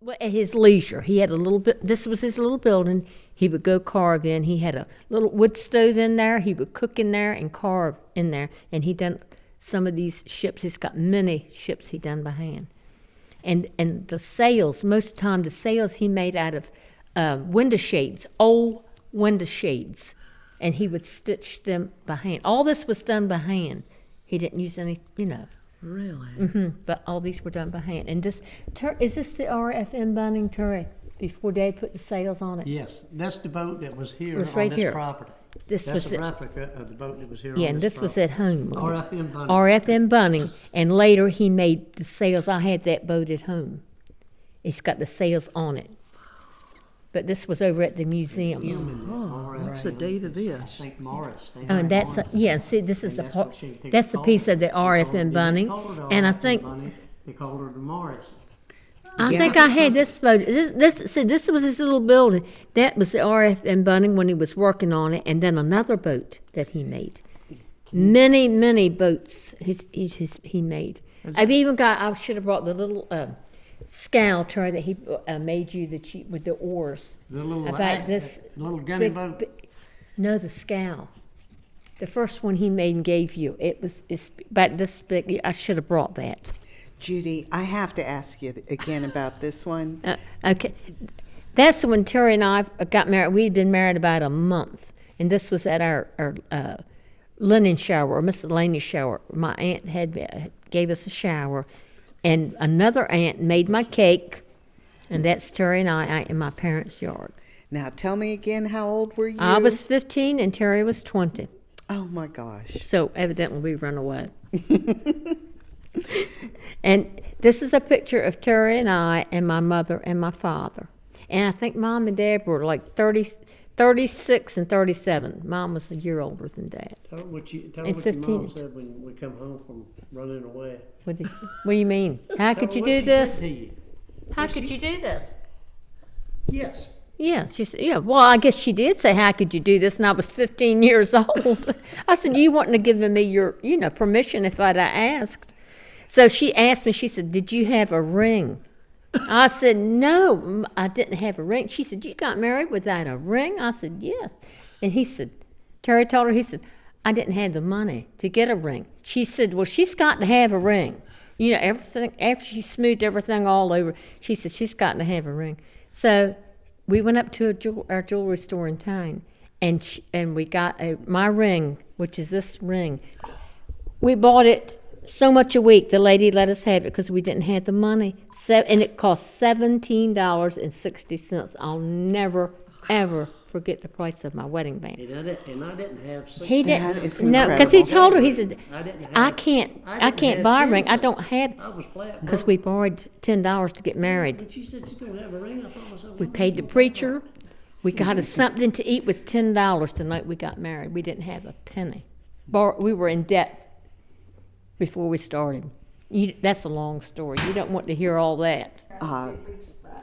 Well, at his leisure, he had a little bit. This was his little building. He would go carve in. He had a little wood stove in there. He would cook in there and carve in there. And he done some of these ships. He's got many ships he done by hand. And the sails, most of the time, the sails he made out of window shades, old window shades, and he would stitch them by hand. All this was done by hand. He didn't use any, Really? but all these were done by hand. And this, is this the RFM Bunning, Terry, before Dad put the sails on it? Yes, that's the boat that was here was on right this here. property. This That's was a it. replica of the boat that was here Yeah, on and this this was property. at home. wasn't it? RFM Bunning. RFM Bunning, and later he made the sails. I had that boat at home. It's got the sails on it. But this was over at the museum. What's the date of this? St. Morris. And that's, see, this is the And part, what she- that's the piece of the RFM Bunning. And I think, They called her the Morris. I think I had this boat. This was his little building. That was the RFM Bunning when he was working on it, and then another boat that he made. Many boats he made. I've even got. I should have brought the little scow tray that he made you with the oars. The little, About this little gunny big- boat. No, the scow. The first one he made and gave you. It's about this big. I should have brought that. Judy, I have to ask you again about this one. Okay. That's when Terry and I got married. We'd been married about a month. And this was at our linen shower, or miscellaneous shower. My aunt gave us a shower. And another aunt made my cake. And that's Terry and I in my parents' yard. Now, tell me again, how old were you? I was 15 and Terry was 20. Oh, my gosh. So evidently we run away. And this is a picture of Terry and I and my mother and my father. And I think Mom and Dad were like 36 and 37. Mom was a year older than Dad. Tell her what your 15. mom said when we come home from running away. What do you mean? How could Tell you her what do she this? said to you. How could you do this? Yes. Yeah, she said, yeah, well, I guess she did say, how could you do this? And I was 15 years old. I said, you wouldn't have given me your, permission if I'd asked. So she asked me, she said, did you have a ring? I said, no, I didn't have a ring. She said, you got married without a ring? I said, yes. And he said, Terry told her, he said, I didn't have the money to get a ring. She said, well, she's got to have a ring. Everything, after she smoothed everything all over, she said, she's got to have a ring. So we went up to our jewelry store in town, and we got my ring, which is this ring. We bought it so much a week. The lady let us have it because we didn't have the money. And it cost $17.60. I'll never, ever forget the price of my wedding band. And I didn't have such He That is didn't. No, because he incredible. told her, he said, I didn't can't have buy a ring. I pins. don't have, I was flat because broke. we borrowed $10 to get married. When she said she don't have a ring, I thought to myself, We what paid is the she preacher. We got us something to eat with $10 the night we got married. We didn't have a penny. We were in debt before we started. That's a long story. You don't want to hear all that.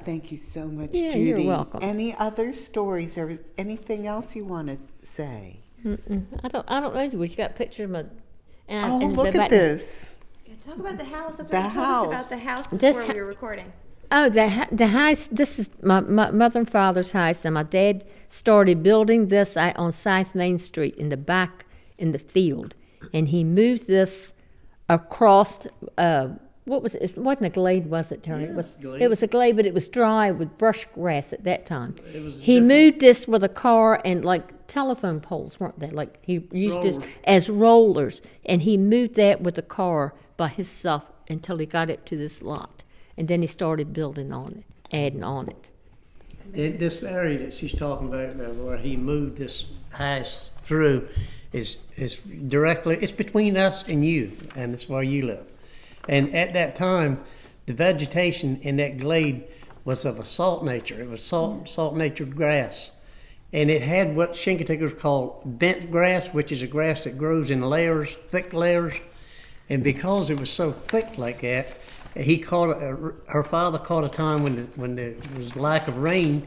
Thank you so much, Yeah, Judy. you're welcome. Any other stories or anything else you want to say? I don't know. You got pictures of my. Oh, look at this. Talk about the house. That's The what you told us house. about the house This before ha- we were recording. Oh, the house. This is my mother and father's house, and my dad started building this on South Main Street in the back in the field, and he moved this across. What was it? It wasn't a glade, was it, Terry? Yes, glade. It was a glade, but it was dry with brush grass at that time. It was He different. moved this with a car and like telephone poles, weren't they? Like he used this Rollers. as rollers, and he moved that with a car by himself until he got it to this lot, and then he started building on it, adding on it. This area that she's talking about, where he moved this house through, is directly. It's between us and you, and it's where you live. And at that time, the vegetation in that glade was of a salt nature. It was salt-natured grass, and it had what Chincoteaguers call bent grass, which is a grass that grows in layers, thick layers. And because it was so thick like that, her father caught a time when there was lack of rain,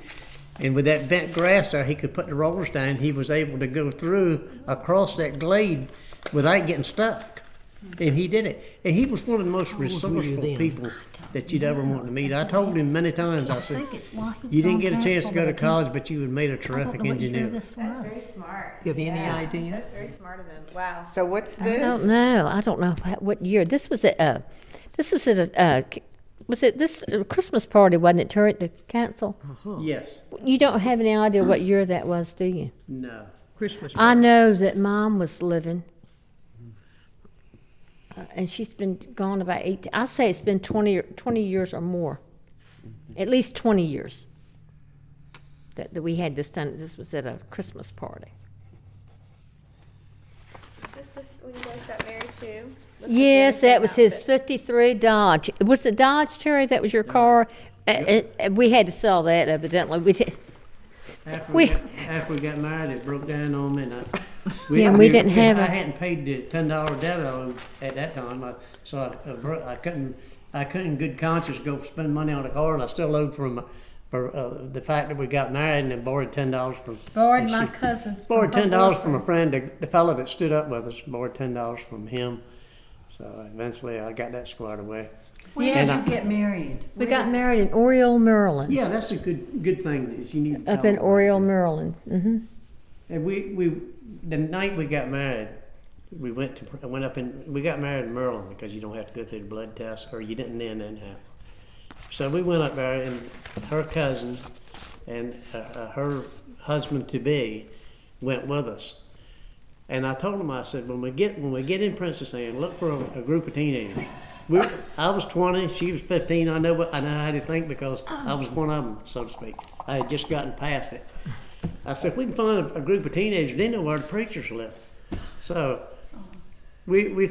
and with that bent grass there, he could put the rollers down. He was able to go through across that glade without getting stuck. And he did it. And he was one of the most old were you resourceful then? people that you'd ever want to meet. I told him many times, I said, think it's why he was you didn't on get a chance to council, go but to I can't- college, but you would have made a I don't terrific know what year engineer. this That's was. very smart. You have any idea? That's very smart of him. Wow. So what's I this? don't know. I don't know what year. This was at was it this Christmas party, wasn't it, Terry, at the council? Yes. You don't have any idea what year that was, do you? No. Christmas. I know that Mom was living, and she's been gone about 8. I say it's been 20 years or more, at least 20 years. That we had this done. This was at a Christmas party. Is this when you guys got married too? Looks like Yes, you're in that was the same his '53 Dodge. Was it Dodge, Terry? That was your car. We had to sell that, evidently. We did. After We- we got married, it broke down on me. And Yeah, and we didn't have I a- hadn't paid the $10 debt I owed at that time, so I couldn't in good conscience go spend money on a car, and I still owed for the fact that we got married, and then borrowed $10 from. Borrowed and my she- cousin's. Borrowed $10 from a friend, the fellow that stood up with us. Borrowed $10 from him, so eventually I got that squared away. Where And did I- you get married? We got married in Oriole, Maryland. Yeah, that's a good thing is you need to Up tell in them. Oriole, Maryland. Mm-hmm. And we the night we got married, we went up and we got married in Maryland because you don't have to go through the blood test, or you didn't then anyhow. So we went up there, and her cousin and her husband to be went with us. And I told him, I said, when we get in Princess Anne, look for a group of teenagers. I was 20, she was 15. I know how to think because I was one of them, so to speak. I had just gotten past it. I said, if we can find a group of teenagers, they know where the preachers live. So we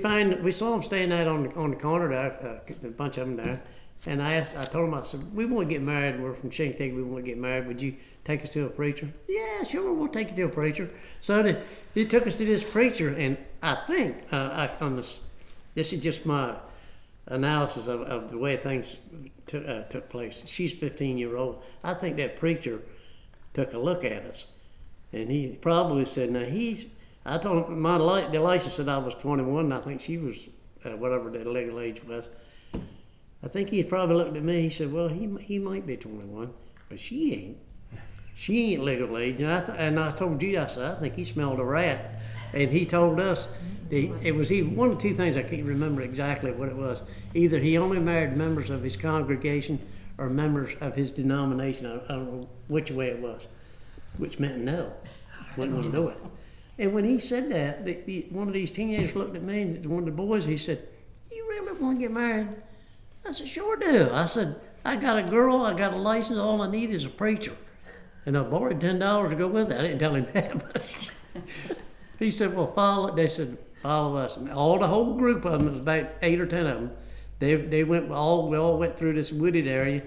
saw them standing out on the corner there, a bunch of them there. And I told them, I said, we want to get married. We're from Shinnecock. We want to get married. Would you take us to a preacher? Yeah, sure, we'll take you to a preacher. So they took us to this preacher, and I think this is just my analysis of the way things took place. She's 15-year-old. I think that preacher took a look at us, and he probably said, now I told him, the license said I was 21, and I think she was whatever the legal age was. I think he probably looked at me, he said, well, he might be 21, but she ain't. She ain't legal age. And I told you, I said, I think he smelled a rat. And he told us, it was one of two things, I can't remember exactly what it was. Either he only married members of his congregation or members of his denomination. I don't know which way it was, which meant no, wouldn't want to do it. And when he said that, one of these teenagers looked at me, and one of the boys, he said, you really want to get married? I said, sure do. I said, I got a girl, I got a license, all I need is a preacher. And I borrowed $10 to go with it. I didn't tell him that, but he said, well, they said, follow us. And the whole group of them, it was about 8 or 10 of them, we all went through this wooded area,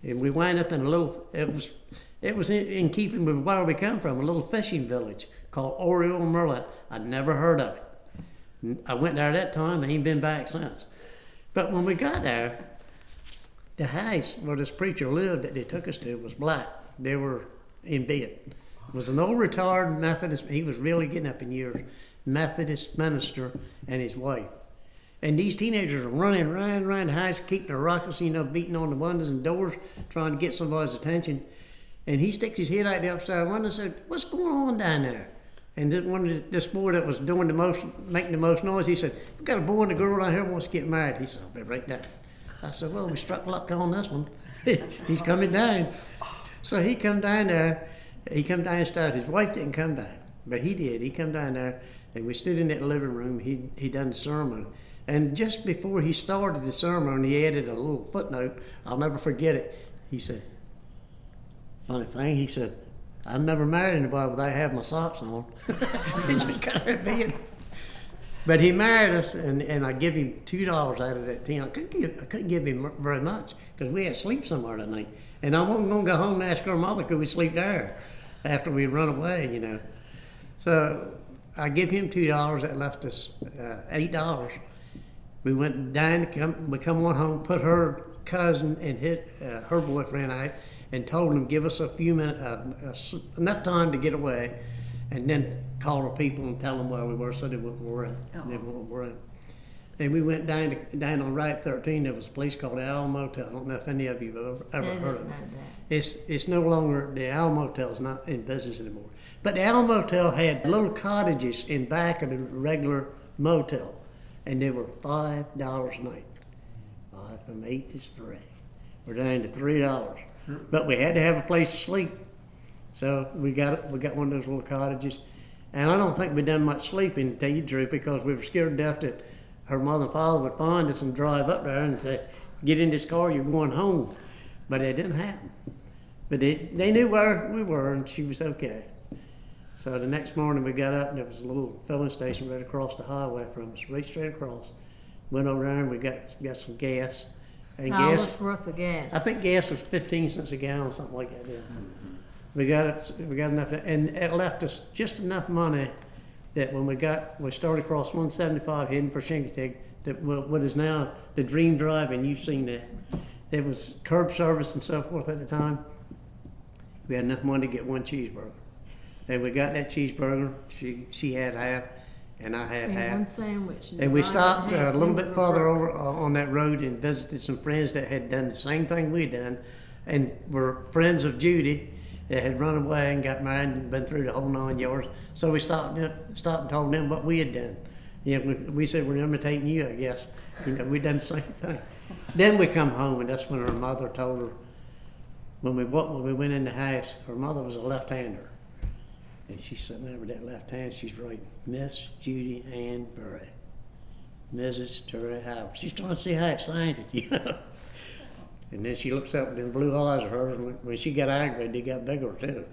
and we wound up in a little, it was in keeping with where we come from, a little fishing village called Oriole, Maryland. I'd never heard of it. I went there that time, and ain't been back since. But when we got there, the house where this preacher lived that they took us to was black. They were in bed. It was an old retired Methodist, he was really getting up in years, Methodist minister and his wife. And these teenagers are running around the house, keeping their rockets, beating on the windows and doors, trying to get somebody's attention. And he sticks his head out the upstairs window and said, what's going on down there? And this boy that was making the most noise, he said, we got a boy and a girl down here who wants to get married. He said, I'll be right down. I said, well, we struck luck on this one. He's coming down. So he come down there. He come downstairs. His wife didn't come down, but he did. He come down there, and we stood in that living room. He done the sermon. And just before he started the sermon, he added a little footnote. I'll never forget it. He said, funny thing, he said, I've never married anybody without having my socks on. He just kind of hurt me. But he married us, and I give him $2 out of that 10. I couldn't give him very much because we had to sleep somewhere that night. And I wasn't going to go home and ask her mother could we sleep there after we run away, So I give him $2. That left us $8. We went down, we come on home, put her cousin and her boyfriend out, and told them give us a few minutes, enough time to get away, and then call the people and tell them where we were so they wouldn't worry. They wouldn't worry. And we went down on Route 13. There was a place called the Owl Motel. I don't know if any of you have ever heard of it. It's no longer, the Owl Motel is not in business anymore. But the Owl Motel had little cottages in back of the regular motel, and they were $5 a night. 5 from 8 is 3. We're down to $3. But we had to have a place to sleep. So we got one of those little cottages. And I don't think we done much sleeping, to tell you the truth, because we were scared to death that her mother and father would find us and drive up there and say, get in this car, you're going home. But it didn't happen. But they knew where we were, and she was okay. So the next morning we got up, and there was a little filling station right across the highway from us, right straight across. Went over there and we got some gas. And $1 worth of gas. I think gas was 15 cents a gallon, something like that. Yeah. We got enough, and it left us just enough money that when we started across 175 heading for Shingatig, that what is now the Dream Drive, and you've seen that. There was curb service and so forth at the time. We had enough money to get one cheeseburger, and we got that cheeseburger. She had half, and I had half. One sandwich. And we stopped a little bit farther over on that road and visited some friends that had done the same thing we'd done, and were friends of Judy that had run away and got married and been through the whole 9 yards. So we stopped and told them what we had done. You know, we said we're imitating you, I guess. You know, we done the same thing. Then we come home, and that's when her mother told her, when we went in the house, her mother was a left-hander. And she's sitting there with that left hand, she's writing, Miss Judy Ann Burry, Mrs. Terry Howard. She's trying to see how it sounded, you know. And then she looks up with them blue eyes of hers, and when she got aggravated, they got bigger too.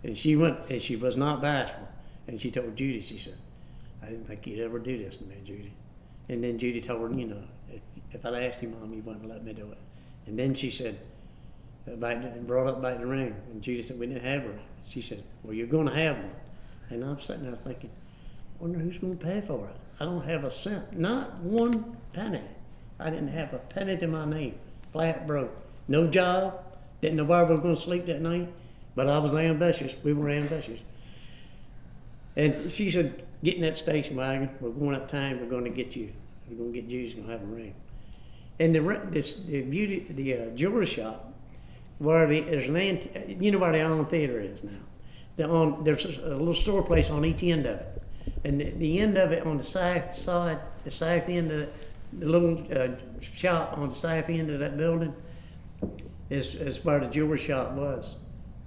And she went, and she was not bashful. And she told Judy, she said, I didn't think you'd ever do this to me, Judy. And then Judy told her, you know, if I'd asked you, Mom, you wouldn't let me do it. And then she said, brought up about the ring. And Judy said, we didn't have her. She said, well, you're going to have one. And I'm sitting there thinking, I wonder who's going to pay for it. I don't have a cent, not one penny. I didn't have a penny to my name. Flat broke. No job. Didn't know where we were going to sleep that night. But I was ambitious. We were ambitious. And she said, get in that station wagon. We're going up time. We're going to get you. We're going to get you. She's going to have a ring. And the jewelry shop, where there's land, you know where the Allen Theater is now. There's a little store place on each end of it. And the end of it on the south side, the south end of the little shop on the south end of that building is where the jewelry shop was.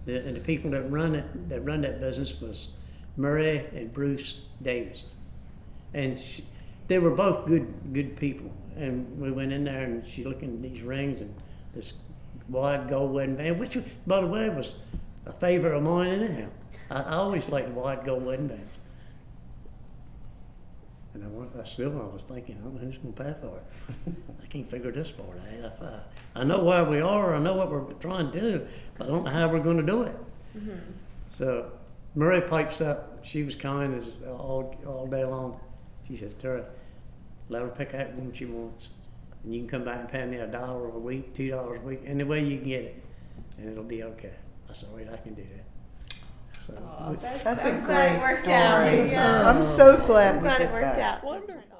And the people that run that business was Murray and Bruce Davis. And they were both good people. And we went in there, and she looked at these rings and this wide gold wedding band, which, by the way, was a favorite of mine anyhow. I always liked wide gold wedding bands. And I was thinking, I don't know who's going to pay for it. I can't figure this part out. I know where we are, I know what we're trying to do, but I don't know how we're going to do it. Mm-hmm. So Murray pipes up. She was kind as all day long. She said, Terry, let her pick out one she wants. And you can come back and pay me $1 a week, $2 a week, any way you can get it, and it'll be okay. I said, wait, I can do that. So That's a I'm glad great it worked story. out. Yeah. I'm so glad I'm we glad did it worked that. out. Wonderful.